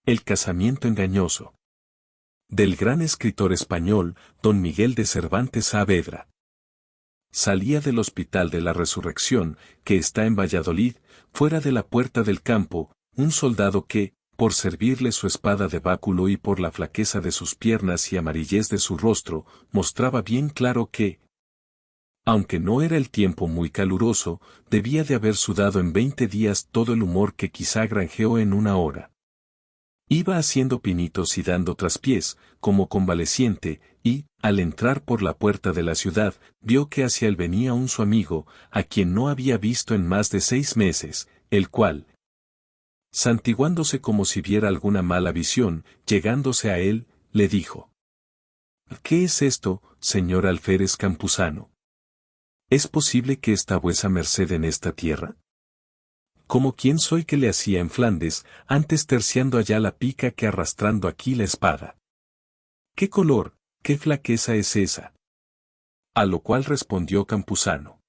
El casamiento engañoso. Del gran escritor español, don Miguel de Cervantes Saavedra. Salía del Hospital de la Resurrección, que está en Valladolid, fuera de la puerta del campo, un soldado que, por servirle su espada de báculo y por la flaqueza de sus piernas y amarillez de su rostro, mostraba bien claro que, aunque no era el tiempo muy caluroso, debía de haber sudado en 20 días todo el humor que quizá granjeó en una hora. Iba haciendo pinitos y dando traspiés, como convaleciente, y, al entrar por la puerta de la ciudad, vio que hacia él venía un su amigo, a quien no había visto en más de 6 meses, el cual, santiguándose como si viera alguna mala visión, llegándose a él, le dijo: ¿Qué es esto, señor alférez Campuzano? ¿Es posible que está vuesa merced en esta tierra? Como quien soy que le hacía en Flandes, antes terciando allá la pica que arrastrando aquí la espada. ¿Qué color, qué flaqueza es esa? A lo cual respondió Campuzano: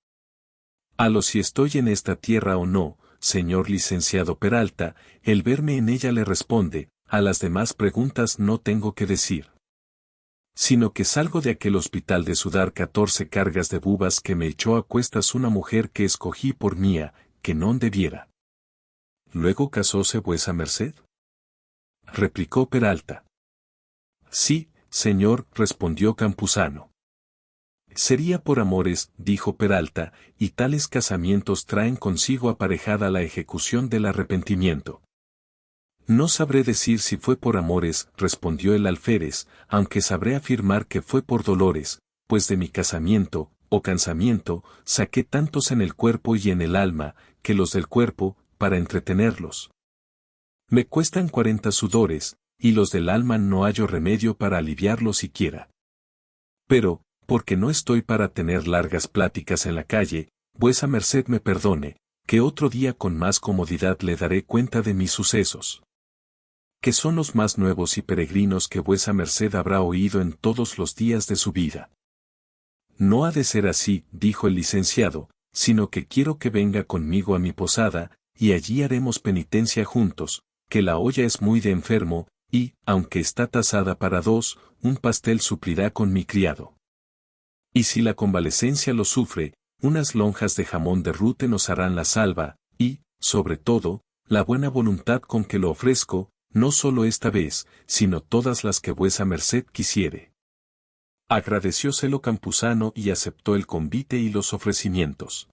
a lo si estoy en esta tierra o no, señor licenciado Peralta, el verme en ella le responde, a las demás preguntas no tengo que decir. Sino que salgo de aquel hospital de sudar 14 cargas de bubas que me echó a cuestas una mujer que escogí por mía, que non debiera. ¿Luego casóse vuesa merced? Replicó Peralta. Sí, señor, respondió Campuzano. Sería por amores, dijo Peralta, y tales casamientos traen consigo aparejada la ejecución del arrepentimiento. No sabré decir si fue por amores, respondió el alférez, aunque sabré afirmar que fue por dolores, pues de mi casamiento, o cansamiento, saqué tantos en el cuerpo y en el alma, que los del cuerpo, para entretenerlos, me cuestan 40 sudores, y los del alma no hallo remedio para aliviarlos siquiera. Pero, porque no estoy para tener largas pláticas en la calle, vuesa merced me perdone, que otro día con más comodidad le daré cuenta de mis sucesos, que son los más nuevos y peregrinos que vuesa merced habrá oído en todos los días de su vida. No ha de ser así, dijo el licenciado, sino que quiero que venga conmigo a mi posada, y allí haremos penitencia juntos, que la olla es muy de enfermo, y, aunque está tasada para 2, un pastel suplirá con mi criado. Y si la convalecencia lo sufre, unas lonjas de jamón de rute nos harán la salva, y, sobre todo, la buena voluntad con que lo ofrezco, no solo esta vez, sino todas las que vuesa merced quisiere. Agradecióselo Campuzano y aceptó el convite y los ofrecimientos.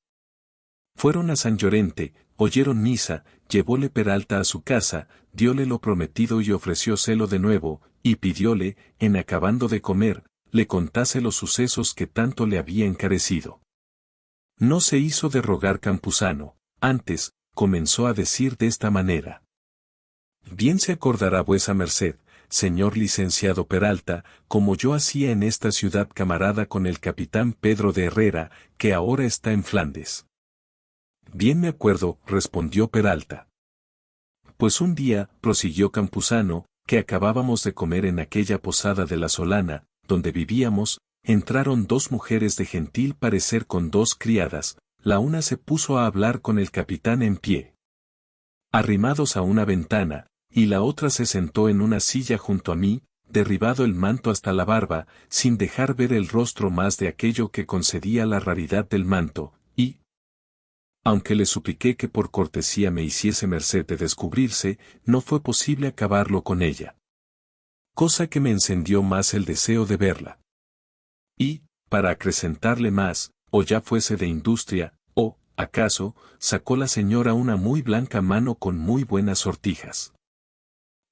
Fueron a San Llorente, oyeron misa, llevóle Peralta a su casa, dióle lo prometido y ofrecióselo de nuevo, y pidióle, en acabando de comer, le contase los sucesos que tanto le había encarecido. No se hizo de rogar Campuzano, antes, comenzó a decir de esta manera: bien se acordará vuesa merced, señor licenciado Peralta, como yo hacía en esta ciudad camarada con el capitán Pedro de Herrera, que ahora está en Flandes. Bien me acuerdo, respondió Peralta. Pues un día, prosiguió Campuzano, que acabábamos de comer en aquella posada de la Solana, donde vivíamos, entraron 2 mujeres de gentil parecer con 2 criadas, la una se puso a hablar con el capitán en pie, arrimados a una ventana, y la otra se sentó en una silla junto a mí, derribado el manto hasta la barba, sin dejar ver el rostro más de aquello que concedía la raridad del manto, y, aunque le supliqué que por cortesía me hiciese merced de descubrirse, no fue posible acabarlo con ella. Cosa que me encendió más el deseo de verla. Y, para acrecentarle más, o ya fuese de industria, o, acaso, sacó la señora una muy blanca mano con muy buenas sortijas.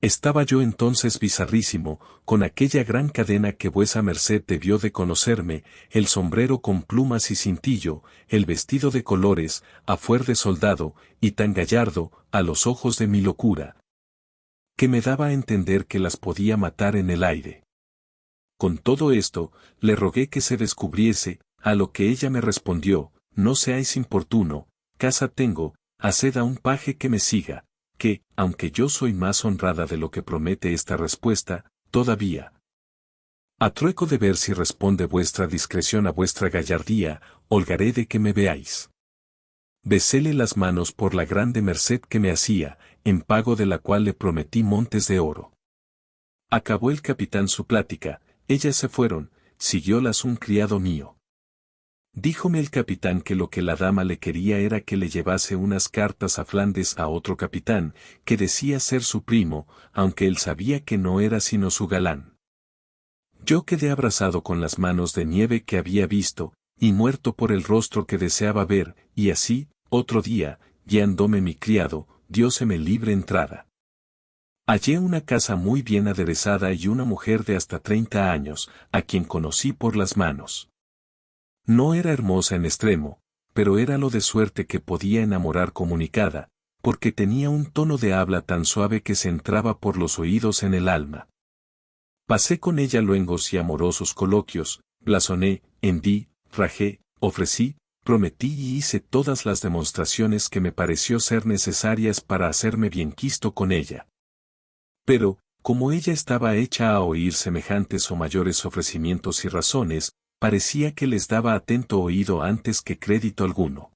Estaba yo entonces bizarrísimo, con aquella gran cadena que vuesa merced debió de conocerme, el sombrero con plumas y cintillo, el vestido de colores, a fuer de soldado, y tan gallardo, a los ojos de mi locura, que me daba a entender que las podía matar en el aire. Con todo esto, le rogué que se descubriese, a lo que ella me respondió: no seáis importuno, casa tengo, haced a un paje que me siga, que, aunque yo soy más honrada de lo que promete esta respuesta, todavía, a trueco de ver si responde vuestra discreción a vuestra gallardía, holgaré de que me veáis. Beséle las manos por la grande merced que me hacía, en pago de la cual le prometí montes de oro. Acabó el capitán su plática, ellas se fueron, siguiólas un criado mío. Díjome el capitán que lo que la dama le quería era que le llevase unas cartas a Flandes a otro capitán, que decía ser su primo, aunque él sabía que no era sino su galán. Yo quedé abrazado con las manos de nieve que había visto, y muerto por el rostro que deseaba ver, y así, otro día, guiándome mi criado, dióseme libre entrada. Hallé una casa muy bien aderezada y una mujer de hasta 30 años, a quien conocí por las manos. No era hermosa en extremo, pero era lo de suerte que podía enamorar comunicada, porque tenía un tono de habla tan suave que se entraba por los oídos en el alma. Pasé con ella luengos y amorosos coloquios, blasoné, hendí, rajé, ofrecí, prometí y hice todas las demostraciones que me pareció ser necesarias para hacerme bienquisto con ella. Pero, como ella estaba hecha a oír semejantes o mayores ofrecimientos y razones, parecía que les daba atento oído antes que crédito alguno.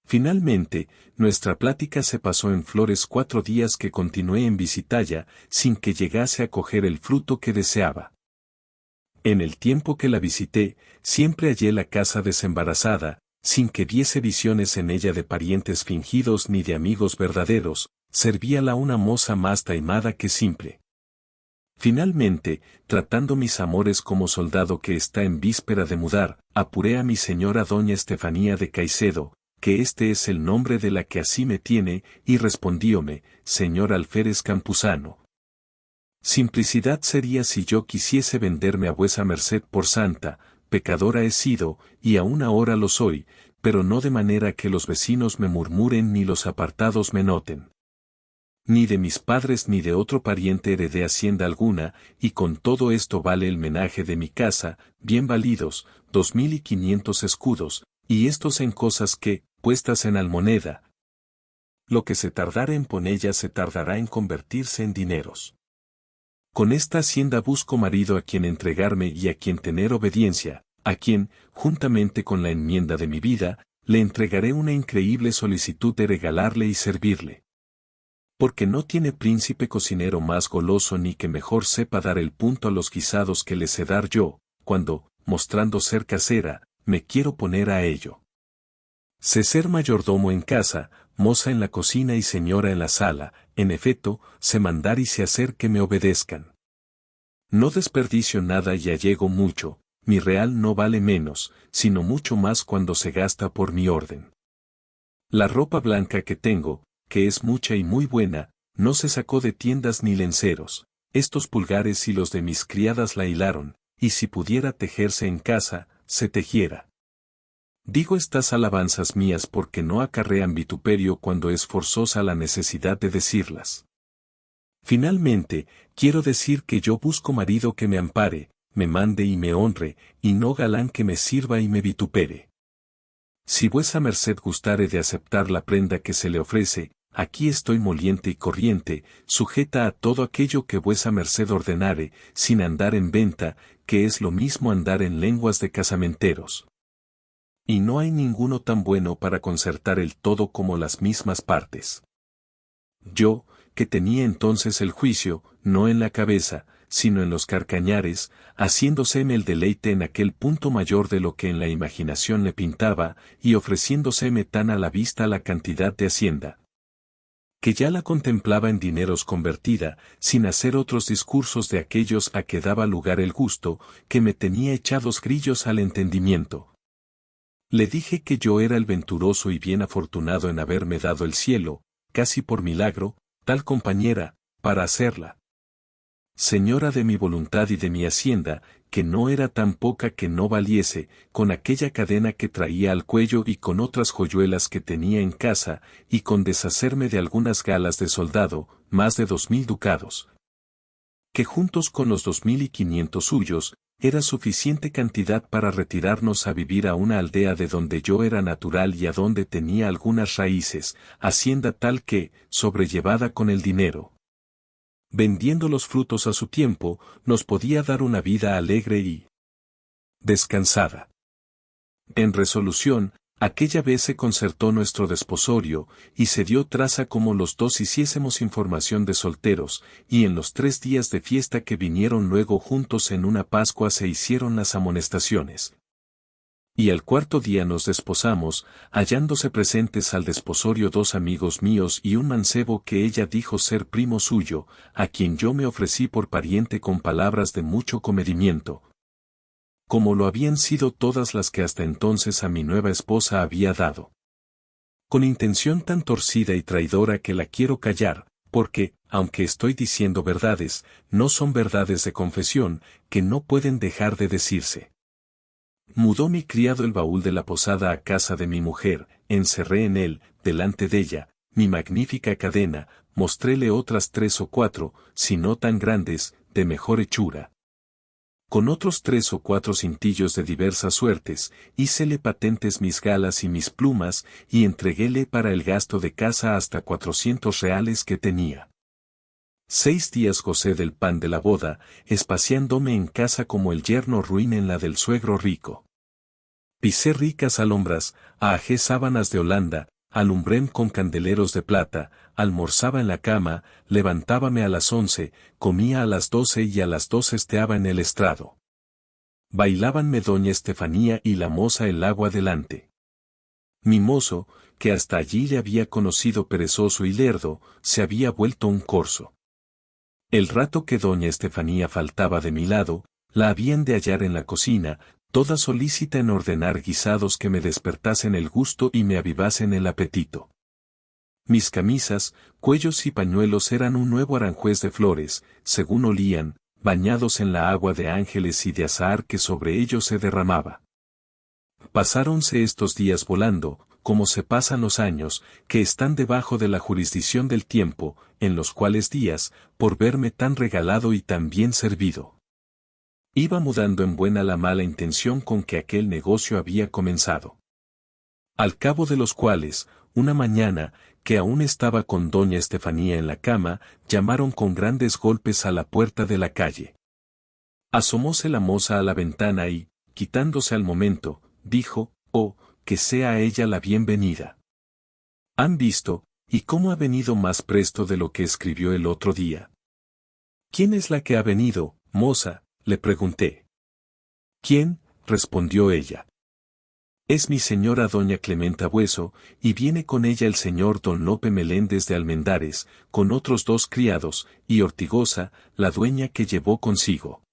Finalmente, nuestra plática se pasó en flores 4 días que continué en visitalla, sin que llegase a coger el fruto que deseaba. En el tiempo que la visité, siempre hallé la casa desembarazada, sin que viese visiones en ella de parientes fingidos ni de amigos verdaderos, servíala una moza más taimada que simple. Finalmente, tratando mis amores como soldado que está en víspera de mudar, apuré a mi señora doña Estefanía de Caicedo, que este es el nombre de la que así me tiene, y respondióme, señor alférez Campuzano. Simplicidad sería si yo quisiese venderme a vuesa merced por santa, pecadora he sido, y aún ahora lo soy, pero no de manera que los vecinos me murmuren ni los apartados me noten. Ni de mis padres ni de otro pariente heredé hacienda alguna, y con todo esto vale el menaje de mi casa, bien validos, 2500 escudos, y estos en cosas que, puestas en almoneda, lo que se tardara en ponella se tardará en convertirse en dineros. Con esta hacienda busco marido a quien entregarme y a quien tener obediencia, a quien, juntamente con la enmienda de mi vida, le entregaré una increíble solicitud de regalarle y servirle. Porque no tiene príncipe cocinero más goloso ni que mejor sepa dar el punto a los guisados que le sé dar yo, cuando, mostrando ser casera, me quiero poner a ello. Sé ser mayordomo en casa, moza en la cocina y señora en la sala, en efecto, sé mandar y sé hacer que me obedezcan. No desperdicio nada y allego mucho, mi real no vale menos, sino mucho más cuando se gasta por mi orden. La ropa blanca que tengo, que es mucha y muy buena, no se sacó de tiendas ni lenceros, estos pulgares y los de mis criadas la hilaron, y si pudiera tejerse en casa, se tejiera. Digo estas alabanzas mías porque no acarrean vituperio cuando es forzosa la necesidad de decirlas. Finalmente, quiero decir que yo busco marido que me ampare, me mande y me honre, y no galán que me sirva y me vitupere. Si vuesa merced gustare de aceptar la prenda que se le ofrece, aquí estoy moliente y corriente, sujeta a todo aquello que vuesa merced ordenare, sin andar en venta, que es lo mismo andar en lenguas de casamenteros. Y no hay ninguno tan bueno para concertar el todo como las mismas partes. Yo, que tenía entonces el juicio, no en la cabeza, sino en los carcañares, haciéndoseme el deleite en aquel punto mayor de lo que en la imaginación le pintaba, y ofreciéndoseme tan a la vista la cantidad de hacienda, que ya la contemplaba en dineros convertida, sin hacer otros discursos de aquellos a que daba lugar el gusto, que me tenía echados grillos al entendimiento. Le dije que yo era el venturoso y bien afortunado en haberme dado el cielo, casi por milagro, tal compañera, para hacerla señora de mi voluntad y de mi hacienda, que no era tan poca que no valiese, con aquella cadena que traía al cuello y con otras joyuelas que tenía en casa, y con deshacerme de algunas galas de soldado, más de 2000 ducados, que juntos con los 2500 suyos, era suficiente cantidad para retirarnos a vivir a una aldea de donde yo era natural y a donde tenía algunas raíces, hacienda tal que, sobrellevada con el dinero, vendiendo los frutos a su tiempo, nos podía dar una vida alegre y descansada. En resolución, Aquella vez se concertó nuestro desposorio, y se dio traza como los dos hiciésemos información de solteros, y en los 3 días de fiesta que vinieron luego juntos en una Pascua se hicieron las amonestaciones. Y al 4.º día nos desposamos, hallándose presentes al desposorio 2 amigos míos y un mancebo que ella dijo ser primo suyo, a quien yo me ofrecí por pariente con palabras de mucho comedimiento, como lo habían sido todas las que hasta entonces a mi nueva esposa había dado. Con intención tan torcida y traidora que la quiero callar, porque, aunque estoy diciendo verdades, no son verdades de confesión, que no pueden dejar de decirse. Mudó mi criado el baúl de la posada a casa de mi mujer, encerré en él, delante de ella, mi magnífica cadena, mostréle otras 3 o 4, si no tan grandes, de mejor hechura. Con otros 3 o 4 cintillos de diversas suertes, hícele patentes mis galas y mis plumas, y entreguéle para el gasto de casa hasta 400 reales que tenía. 6 días gocé del pan de la boda, espaciándome en casa como el yerno ruin en la del suegro rico. Pisé ricas alhombras, ahajé sábanas de Holanda, alumbré con candeleros de plata, almorzaba en la cama, levantábame a las 11, comía a las 12 y a las 2 esteaba en el estrado. Bailábanme doña Estefanía y la moza el agua delante. Mi mozo, que hasta allí le había conocido perezoso y lerdo, se había vuelto un corzo. El rato que doña Estefanía faltaba de mi lado, la habían de hallar en la cocina, toda solícita en ordenar guisados que me despertasen el gusto y me avivasen el apetito. Mis camisas, cuellos y pañuelos eran un nuevo aranjuez de flores, según olían, bañados en la agua de ángeles y de azahar que sobre ellos se derramaba. Pasáronse estos días volando, como se pasan los años, que están debajo de la jurisdicción del tiempo, en los cuales días, por verme tan regalado y tan bien servido, iba mudando en buena la mala intención con que aquel negocio había comenzado. Al cabo de los cuales, una mañana, que aún estaba con doña Estefanía en la cama, llamaron con grandes golpes a la puerta de la calle. Asomóse la moza a la ventana y, quitándose al momento, dijo, oh, que sea a ella la bienvenida. ¿Han visto, y cómo ha venido más presto de lo que escribió el otro día? ¿Quién es la que ha venido, moza?, le pregunté. ¿Quién?, respondió ella. Es mi señora doña Clementa Bueso, y viene con ella el señor don Lope Meléndez de Almendares, con otros 2 criados, y Ortigosa, la dueña que llevó consigo.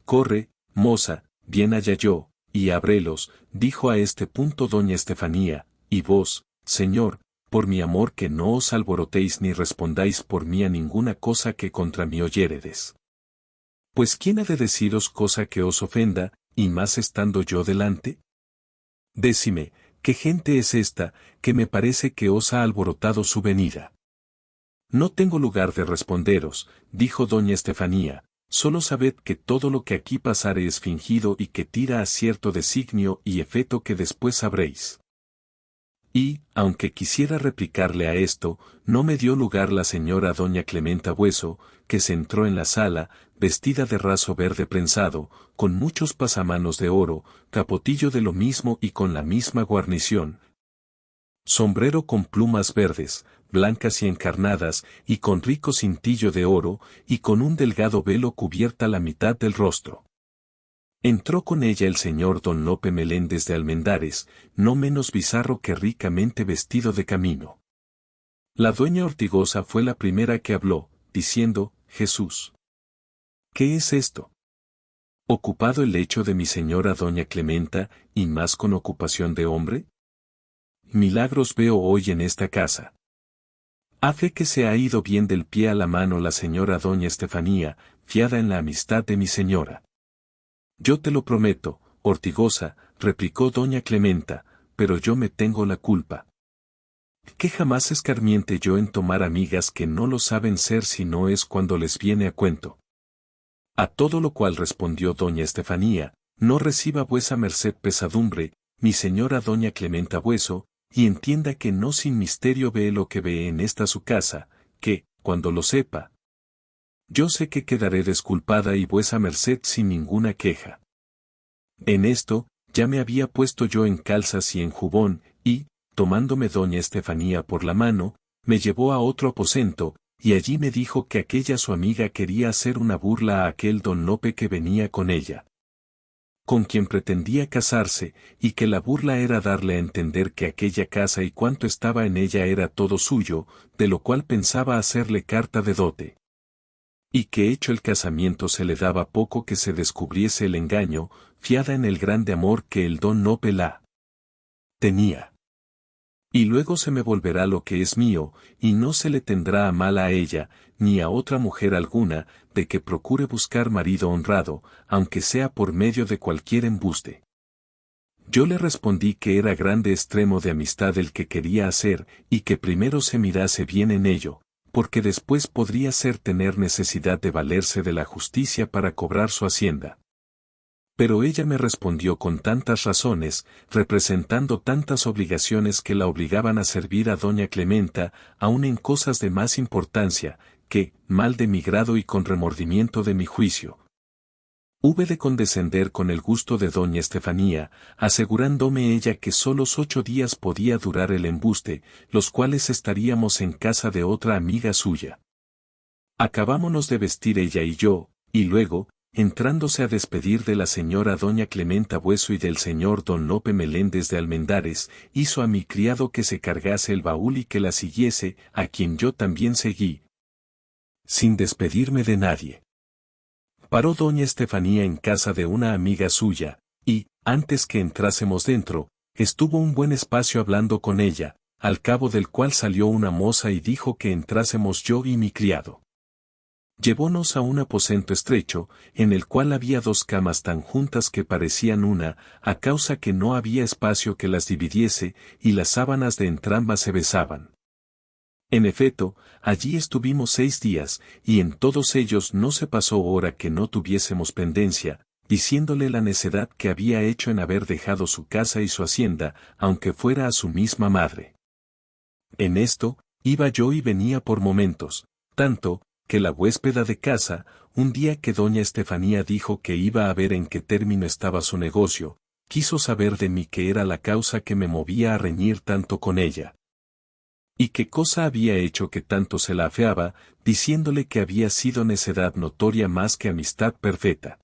Corre, moza, bien allá yo, y ábrelos, dijo a este punto doña Estefanía, y vos, señor, por mi amor que no os alborotéis ni respondáis por mí a ninguna cosa que contra mí oyéredes. Pues ¿quién ha de deciros cosa que os ofenda, y más estando yo delante? Decime, ¿qué gente es esta, que me parece que os ha alborotado su venida? No tengo lugar de responderos, dijo doña Estefanía, solo sabed que todo lo que aquí pasare es fingido y que tira a cierto designio y efeto que después sabréis. Y, aunque quisiera replicarle a esto, no me dio lugar la señora doña Clementa Bueso, que se entró en la sala, vestida de raso verde prensado, con muchos pasamanos de oro, capotillo de lo mismo y con la misma guarnición, sombrero con plumas verdes, blancas y encarnadas, y con rico cintillo de oro, y con un delgado velo cubierta la mitad del rostro. Entró con ella el señor don Lope Meléndez de Almendares, no menos bizarro que ricamente vestido de camino. La dueña Ortigosa fue la primera que habló, diciendo, Jesús. ¿Qué es esto? ¿Ocupado el lecho de mi señora doña Clementa, y más con ocupación de hombre? Milagros veo hoy en esta casa. A fe que se ha ido bien del pie a la mano la señora doña Estefanía, fiada en la amistad de mi señora. Yo te lo prometo, Ortigosa, replicó doña Clementa, pero yo me tengo la culpa. Que jamás escarmiente yo en tomar amigas que no lo saben ser si no es cuando les viene a cuento. A todo lo cual respondió doña Estefanía, no reciba vuesa merced pesadumbre, mi señora doña Clementa Bueso, y entienda que no sin misterio ve lo que ve en esta su casa, que, cuando lo sepa, yo sé que quedaré desculpada y vuesa merced sin ninguna queja. En esto, ya me había puesto yo en calzas y en jubón, y, tomándome doña Estefanía por la mano, me llevó a otro aposento, y allí me dijo que aquella su amiga quería hacer una burla a aquel don Lope que venía con ella, con quien pretendía casarse, y que la burla era darle a entender que aquella casa y cuanto estaba en ella era todo suyo, de lo cual pensaba hacerle carta de dote. Y que hecho el casamiento se le daba poco que se descubriese el engaño, fiada en el grande amor que el don Lope la tenía. Y luego se me volverá lo que es mío, y no se le tendrá a mal a ella, ni a otra mujer alguna, de que procure buscar marido honrado, aunque sea por medio de cualquier embuste. Yo le respondí que era grande extremo de amistad el que quería hacer, y que primero se mirase bien en ello, porque después podría ser tener necesidad de valerse de la justicia para cobrar su hacienda. Pero ella me respondió con tantas razones, representando tantas obligaciones que la obligaban a servir a doña Clementa, aun en cosas de más importancia, que, mal de mi grado y con remordimiento de mi juicio, hube de condescender con el gusto de doña Estefanía, asegurándome ella que solos 8 días podía durar el embuste, los cuales estaríamos en casa de otra amiga suya. Acabámonos de vestir ella y yo, y luego, entrándose a despedir de la señora doña Clementa Bueso y del señor don Lope Meléndez de Almendares, hizo a mi criado que se cargase el baúl y que la siguiese, a quien yo también seguí, sin despedirme de nadie. Paró doña Estefanía en casa de una amiga suya, y, antes que entrásemos dentro, estuvo un buen espacio hablando con ella, al cabo del cual salió una moza y dijo que entrásemos yo y mi criado. Llevónos a un aposento estrecho, en el cual había 2 camas tan juntas que parecían una, a causa que no había espacio que las dividiese, y las sábanas de entrambas se besaban. En efecto, allí estuvimos 6 días, y en todos ellos no se pasó hora que no tuviésemos pendencia, diciéndole la necedad que había hecho en haber dejado su casa y su hacienda, aunque fuera a su misma madre. En esto, iba yo y venía por momentos, tanto, que la huéspeda de casa, un día que doña Estefanía dijo que iba a ver en qué término estaba su negocio, quiso saber de mí qué era la causa que me movía a reñir tanto con ella. Y qué cosa había hecho que tanto se la afeaba, diciéndole que había sido necedad notoria más que amistad perfecta.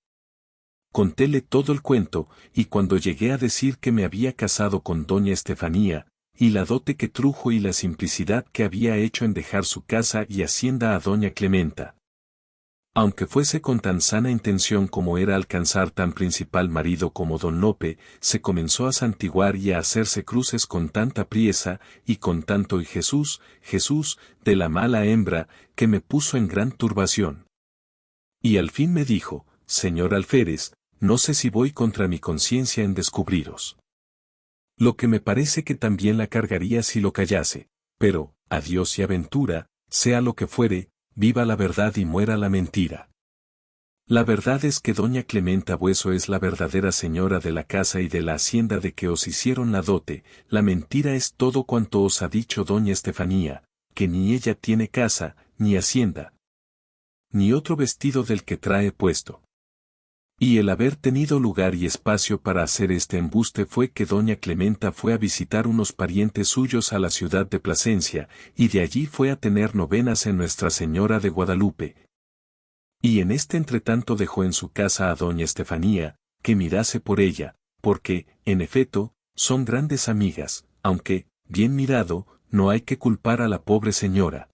Contéle todo el cuento, y cuando llegué a decir que me había casado con doña Estefanía, y la dote que trujo y la simplicidad que había hecho en dejar su casa y hacienda a doña Clementa, aunque fuese con tan sana intención como era alcanzar tan principal marido como don Lope, se comenzó a santiguar y a hacerse cruces con tanta priesa, y con tanto y Jesús, Jesús, de la mala hembra, que me puso en gran turbación. Y al fin me dijo, señor alférez, no sé si voy contra mi conciencia en descubriros lo que me parece que también la cargaría si lo callase, pero, a Dios y aventura, sea lo que fuere, viva la verdad y muera la mentira. La verdad es que doña Clementa Bueso es la verdadera señora de la casa y de la hacienda de que os hicieron la dote, la mentira es todo cuanto os ha dicho doña Estefanía, que ni ella tiene casa, ni hacienda, ni otro vestido del que trae puesto. Y el haber tenido lugar y espacio para hacer este embuste fue que doña Clementa fue a visitar unos parientes suyos a la ciudad de Plasencia, y de allí fue a tener novenas en Nuestra Señora de Guadalupe. Y en este entretanto dejó en su casa a doña Estefanía, que mirase por ella, porque, en efecto, son grandes amigas, aunque, bien mirado, no hay que culpar a la pobre señora,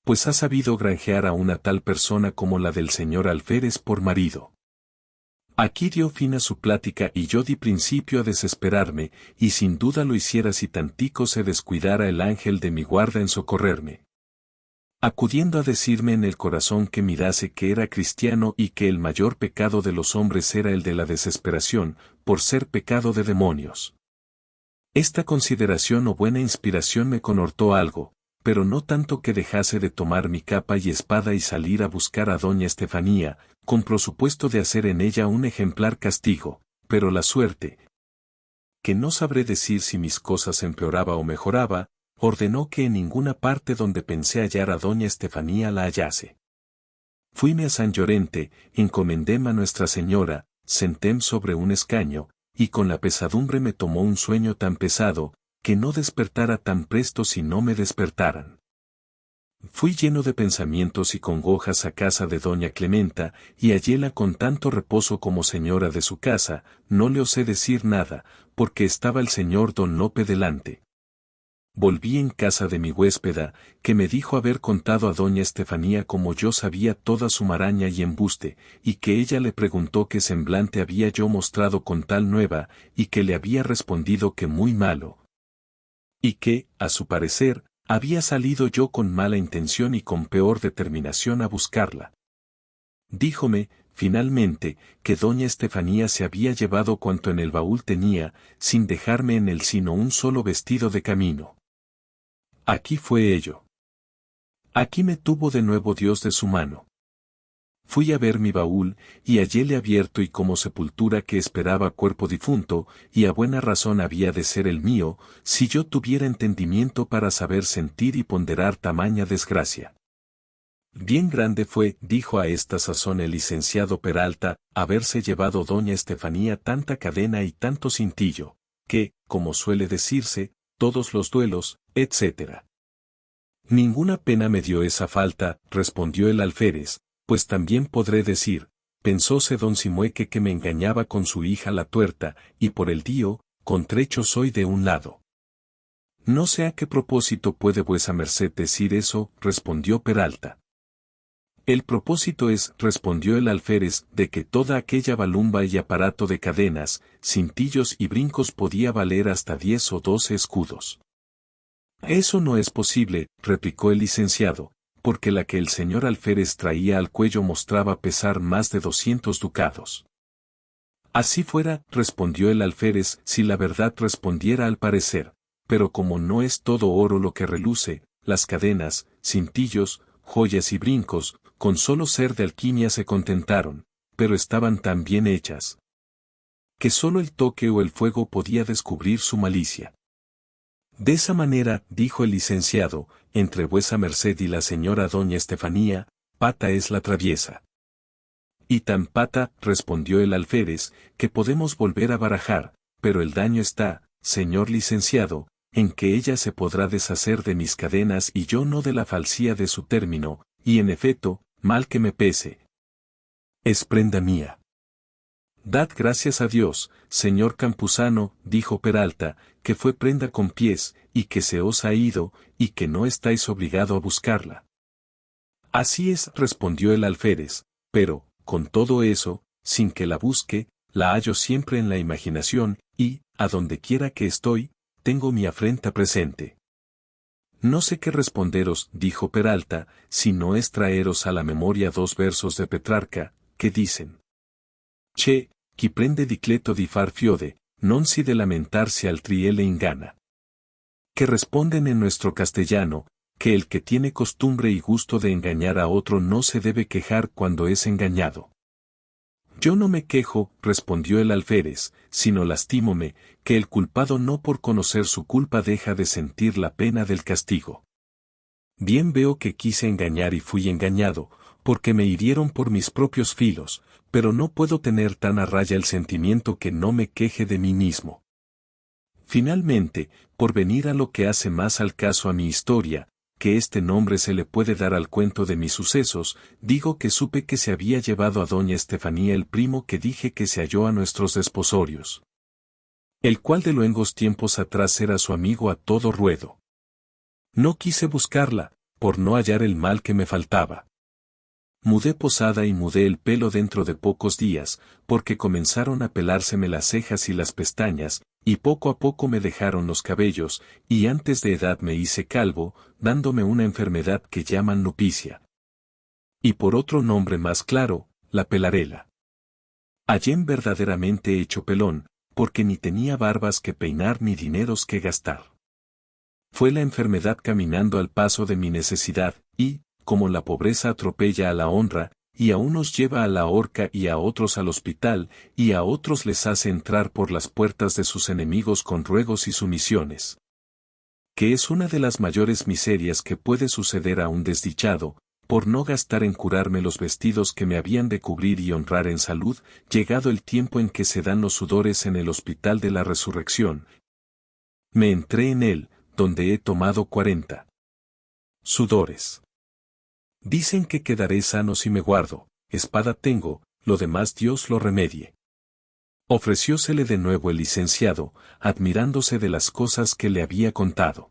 pues ha sabido granjear a una tal persona como la del señor alférez por marido. Aquí dio fin a su plática y yo di principio a desesperarme, y sin duda lo hiciera si tantico se descuidara el ángel de mi guarda en socorrerme, acudiendo a decirme en el corazón que mirase que era cristiano y que el mayor pecado de los hombres era el de la desesperación, por ser pecado de demonios. Esta consideración o buena inspiración me conhortó algo, pero no tanto que dejase de tomar mi capa y espada y salir a buscar a doña Estefanía, con prosupuesto de hacer en ella un ejemplar castigo, pero la suerte, que no sabré decir si mis cosas empeoraba o mejoraba, ordenó que en ninguna parte donde pensé hallar a doña Estefanía la hallase. Fuime a San Llorente, encomendéme a Nuestra Señora, sentéme sobre un escaño, y con la pesadumbre me tomó un sueño tan pesado, que no despertara tan presto si no me despertaran. Fui lleno de pensamientos y congojas a casa de doña Clementa, y halléla con tanto reposo como señora de su casa. No le osé decir nada, porque estaba el señor don Lope delante. Volví en casa de mi huéspeda, que me dijo haber contado a doña Estefanía como yo sabía toda su maraña y embuste, y que ella le preguntó qué semblante había yo mostrado con tal nueva, y que le había respondido que muy malo. Y que, a su parecer, había salido yo con mala intención y con peor determinación a buscarla. Díjome, finalmente, que doña Estefanía se había llevado cuanto en el baúl tenía, sin dejarme en él sino un solo vestido de camino. Aquí fue ello. Aquí me tuvo de nuevo Dios de su mano. Fui a ver mi baúl, y halléle abierto y como sepultura que esperaba cuerpo difunto, y a buena razón había de ser el mío, si yo tuviera entendimiento para saber sentir y ponderar tamaña desgracia. Bien grande fue, dijo a esta sazón el licenciado Peralta, haberse llevado doña Estefanía tanta cadena y tanto cintillo, que, como suele decirse, todos los duelos, etc. Ninguna pena me dio esa falta, respondió el alférez, pues también podré decir, pensóse don Simueque que me engañaba con su hija la tuerta, y por el dío, contrecho soy de un lado. No sé a qué propósito puede vuesa merced decir eso, respondió Peralta. El propósito es, respondió el alférez, de que toda aquella balumba y aparato de cadenas, cintillos y brincos podía valer hasta 10 o 12 escudos. Eso no es posible, replicó el licenciado, porque la que el señor alférez traía al cuello mostraba pesar más de 200 ducados. Así fuera, respondió el alférez, si la verdad respondiera al parecer, pero como no es todo oro lo que reluce, las cadenas, cintillos, joyas y brincos, con solo ser de alquimia se contentaron, pero estaban tan bien hechas, que solo el toque o el fuego podía descubrir su malicia. De esa manera, dijo el licenciado, entre vuesa merced y la señora doña Estefanía, pata es la traviesa. Y tan pata, respondió el alférez, que podemos volver a barajar, pero el daño está, señor licenciado, en que ella se podrá deshacer de mis cadenas y yo no de la falsía de su término, y en efecto, mal que me pese, es prenda mía. Dad gracias a Dios, señor campuzano, dijo Peralta, que fue prenda con pies, y que se os ha ido, y que no estáis obligado a buscarla. Así es, respondió el alférez, pero, con todo eso, sin que la busque, la hallo siempre en la imaginación, y, a donde quiera que estoy, tengo mi afrenta presente. No sé qué responderos, dijo Peralta, si no es traeros a la memoria 2 versos de Petrarca, que dicen: Che, chi prende dicleto di far fiode, non si de lamentarsi altri le ingana. Que responden en nuestro castellano, que el que tiene costumbre y gusto de engañar a otro no se debe quejar cuando es engañado. Yo no me quejo, respondió el alférez, sino lastímome, que el culpado no por conocer su culpa deja de sentir la pena del castigo. Bien veo que quise engañar y fui engañado, porque me hirieron por mis propios filos, pero no puedo tener tan a raya el sentimiento que no me queje de mí mismo. Finalmente, por venir a lo que hace más al caso a mi historia, que este nombre se le puede dar al cuento de mis sucesos, digo que supe que se había llevado a doña Estefanía el primo que dije que se halló a nuestros desposorios, el cual de luengos tiempos atrás era su amigo a todo ruedo. No quise buscarla, por no hallar el mal que me faltaba. Mudé posada y mudé el pelo dentro de pocos días, porque comenzaron a pelárseme las cejas y las pestañas, y poco a poco me dejaron los cabellos, y antes de edad me hice calvo, dándome una enfermedad que llaman nupicia. Y por otro nombre más claro, la pelarela. Hallé verdaderamente hecho pelón, porque ni tenía barbas que peinar ni dineros que gastar. Fue la enfermedad caminando al paso de mi necesidad, y, como la pobreza atropella a la honra, y a unos lleva a la horca y a otros al hospital, y a otros les hace entrar por las puertas de sus enemigos con ruegos y sumisiones. Que es una de las mayores miserias que puede suceder a un desdichado, por no gastar en curarme los vestidos que me habían de cubrir y honrar en salud, llegado el tiempo en que se dan los sudores en el hospital de la resurrección. Me entré en él, donde he tomado 40 sudores. Dicen que quedaré sano si me guardo, espada tengo, lo demás Dios lo remedie. Ofreciósele de nuevo el licenciado, admirándose de las cosas que le había contado.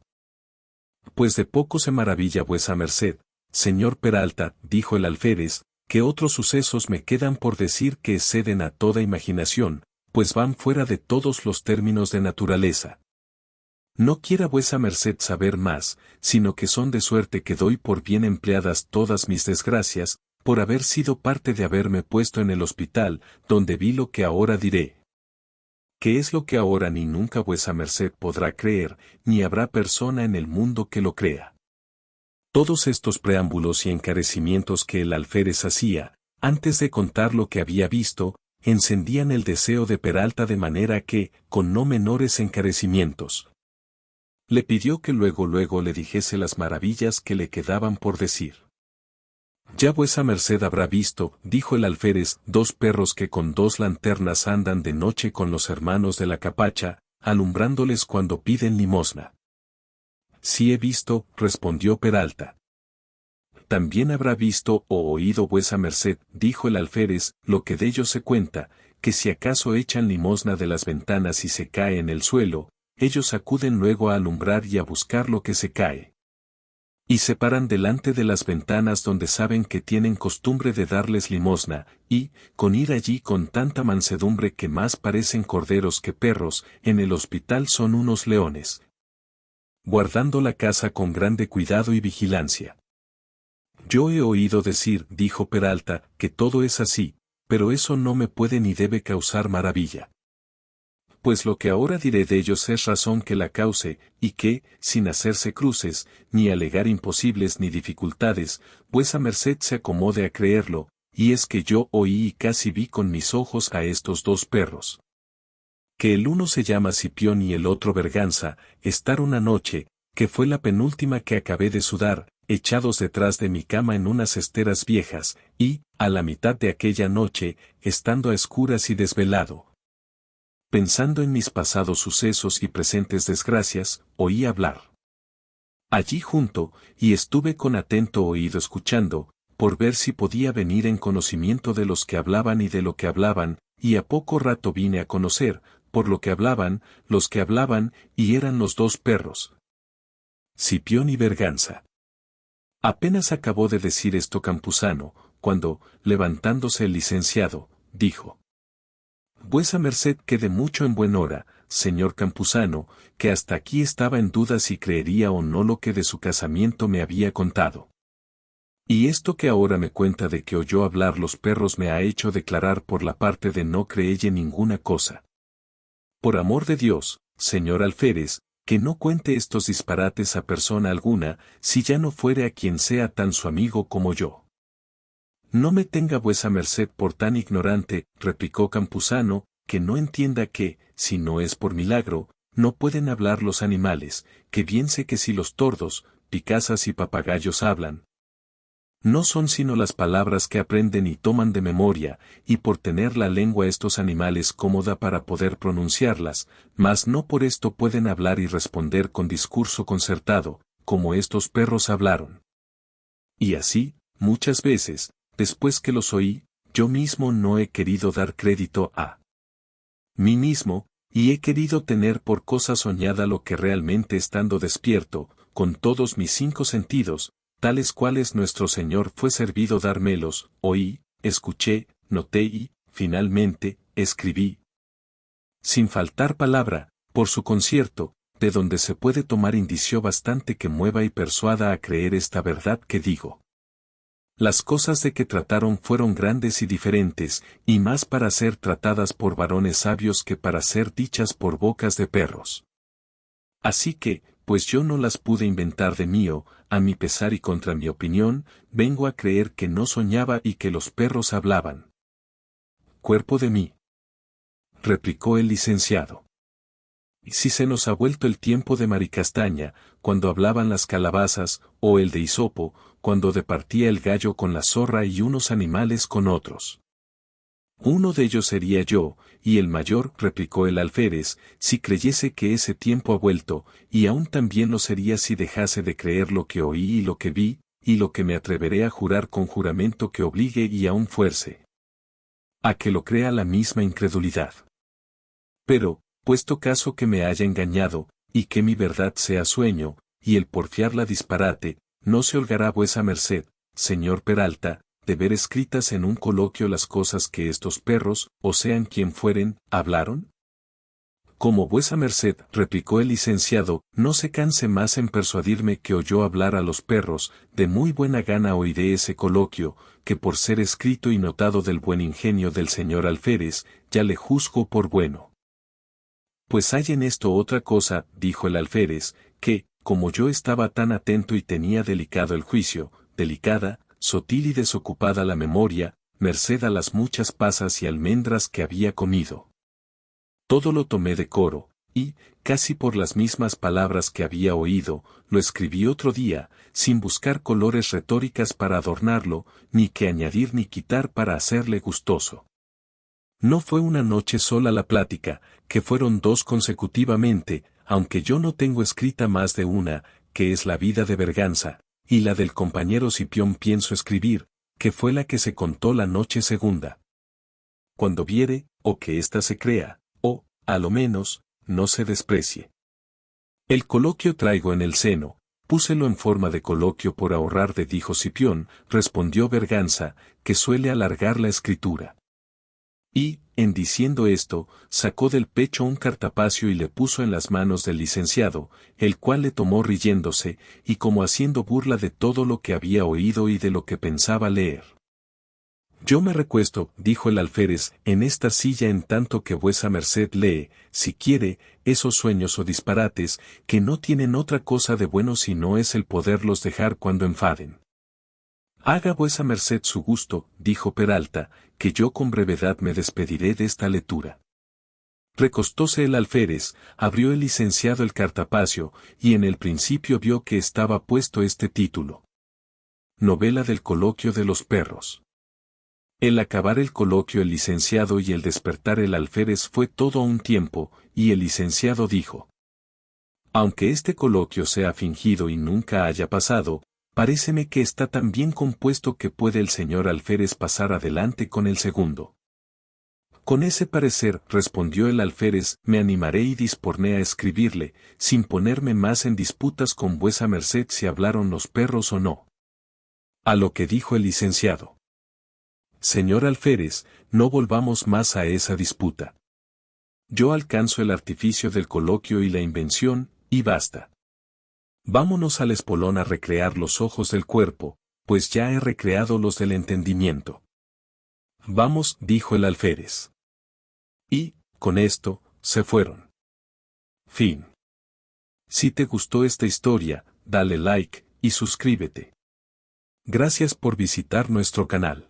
Pues de poco se maravilla vuesa merced, señor Peralta, dijo el alférez, que otros sucesos me quedan por decir que exceden a toda imaginación, pues van fuera de todos los términos de naturaleza. No quiera vuesa merced saber más, sino que son de suerte que doy por bien empleadas todas mis desgracias, por haber sido parte de haberme puesto en el hospital, donde vi lo que ahora diré. Que es lo que ahora ni nunca vuesa merced podrá creer, ni habrá persona en el mundo que lo crea. Todos estos preámbulos y encarecimientos que el alférez hacía, antes de contar lo que había visto, encendían el deseo de Peralta de manera que, con no menores encarecimientos, le pidió que luego le dijese las maravillas que le quedaban por decir. Ya vuesa merced habrá visto, dijo el alférez, 2 perros que con 2 lanternas andan de noche con los hermanos de la capacha, alumbrándoles cuando piden limosna. Sí he visto, respondió Peralta. También habrá visto o oído vuesa merced, dijo el alférez, lo que de ellos se cuenta, que si acaso echan limosna de las ventanas y se cae en el suelo, ellos acuden luego a alumbrar y a buscar lo que se cae. Y se paran delante de las ventanas donde saben que tienen costumbre de darles limosna, y, con ir allí con tanta mansedumbre que más parecen corderos que perros, en el hospital son unos leones, guardando la casa con grande cuidado y vigilancia. Yo he oído decir, dijo Peralta, que todo es así, pero eso no me puede ni debe causar maravilla. Pues lo que ahora diré de ellos es razón que la cause, y que, sin hacerse cruces, ni alegar imposibles ni dificultades, vuesa merced se acomode a creerlo, y es que yo oí y casi vi con mis ojos a estos 2 perros. Que el uno se llama Cipión y el otro Berganza, estar una noche, que fue la penúltima que acabé de sudar, echados detrás de mi cama en unas esteras viejas, y, a la mitad de aquella noche, estando a escuras y desvelado, pensando en mis pasados sucesos y presentes desgracias, oí hablar allí junto, y estuve con atento oído escuchando, por ver si podía venir en conocimiento de los que hablaban y de lo que hablaban, y a poco rato vine a conocer, por lo que hablaban, los que hablaban, y eran los 2 perros, Cipión y Berganza. Apenas acabó de decir esto Campuzano, cuando, levantándose el licenciado, dijo: Vuesa merced quede mucho en buen hora, señor Campuzano, que hasta aquí estaba en duda si creería o no lo que de su casamiento me había contado. Y esto que ahora me cuenta de que oyó hablar los perros me ha hecho declarar por la parte de no creelle ninguna cosa. Por amor de Dios, señor alférez, que no cuente estos disparates a persona alguna, si ya no fuere a quien sea tan su amigo como yo. No me tenga vuesa merced por tan ignorante, replicó Campuzano, que no entienda que, si no es por milagro, no pueden hablar los animales, que bien sé que si los tordos, picazas y papagayos hablan, no son sino las palabras que aprenden y toman de memoria, y por tener la lengua estos animales cómoda para poder pronunciarlas, mas no por esto pueden hablar y responder con discurso concertado, como estos perros hablaron. Y así, muchas veces, después que los oí, yo mismo no he querido dar crédito a mí mismo, y he querido tener por cosa soñada lo que realmente estando despierto, con todos mis 5 sentidos, tales cuales nuestro Señor fue servido dármelos, oí, escuché, noté y, finalmente, escribí. Sin faltar palabra, por su concierto, de donde se puede tomar indicio bastante que mueva y persuada a creer esta verdad que digo. Las cosas de que trataron fueron grandes y diferentes, y más para ser tratadas por varones sabios que para ser dichas por bocas de perros. Así que, pues yo no las pude inventar de mío, a mi pesar y contra mi opinión, vengo a creer que no soñaba y que los perros hablaban. Cuerpo de mí, replicó el licenciado. Y si se nos ha vuelto el tiempo de Maricastaña, cuando hablaban las calabazas, o el de Isopo, cuando departía el gallo con la zorra y unos animales con otros. Uno de ellos sería yo, y el mayor, replicó el alférez, si creyese que ese tiempo ha vuelto, y aún también lo sería si dejase de creer lo que oí y lo que vi, y lo que me atreveré a jurar con juramento que obligue y aún fuerce a que lo crea la misma incredulidad. Pero, puesto caso que me haya engañado, y que mi verdad sea sueño, y el porfiarla disparate, no se holgará vuesa merced, señor Peralta, de ver escritas en un coloquio las cosas que estos perros, o sean quien fueren, hablaron? Como vuesa merced, replicó el licenciado, no se canse más en persuadirme que oyó hablar a los perros, de muy buena gana oiré ese coloquio, que por ser escrito y notado del buen ingenio del señor alférez, ya le juzgo por bueno. Pues hay en esto otra cosa, dijo el alférez, que, como yo estaba tan atento y tenía delicado el juicio, delicada, sotil y desocupada la memoria, merced a las muchas pasas y almendras que había comido. Todo lo tomé de coro, y, casi por las mismas palabras que había oído, lo escribí otro día, sin buscar colores retóricas para adornarlo, ni que añadir ni quitar para hacerle gustoso. No fue una noche sola la plática, que fueron dos consecutivamente, aunque yo no tengo escrita más de una, que es la vida de Berganza, y la del compañero Cipión pienso escribir, que fue la que se contó la noche segunda. Cuando viere, o que ésta se crea, o, a lo menos, no se desprecie. El coloquio traigo en el seno, púselo en forma de coloquio por ahorrar de dijo Cipión, respondió Berganza, que suele alargar la escritura. Y, en diciendo esto, sacó del pecho un cartapacio y le puso en las manos del licenciado, el cual le tomó riéndose, y como haciendo burla de todo lo que había oído y de lo que pensaba leer. Yo me recuesto, dijo el alférez, en esta silla en tanto que vuesa merced lee, si quiere, esos sueños o disparates, que no tienen otra cosa de bueno si no es el poderlos dejar cuando enfaden. Haga vuesa merced su gusto, dijo Peralta, que yo con brevedad me despediré de esta lectura. Recostóse el alférez, abrió el licenciado el cartapacio, y en el principio vio que estaba puesto este título. Novela del coloquio de los perros. El acabar el coloquio el licenciado y el despertar el alférez fue todo a un tiempo, y el licenciado dijo: aunque este coloquio sea fingido y nunca haya pasado, paréceme que está tan bien compuesto que puede el señor alférez pasar adelante con el segundo. Con ese parecer, respondió el alférez, me animaré y disporné a escribirle, sin ponerme más en disputas con vuesa merced si hablaron los perros o no. A lo que dijo el licenciado: señor alférez, no volvamos más a esa disputa. Yo alcanzo el artificio del coloquio y la invención, y basta. Vámonos al espolón a recrear los ojos del cuerpo, pues ya he recreado los del entendimiento. Vamos, dijo el alférez. Y, con esto, se fueron. Fin. Si te gustó esta historia, dale like, y suscríbete. Gracias por visitar nuestro canal.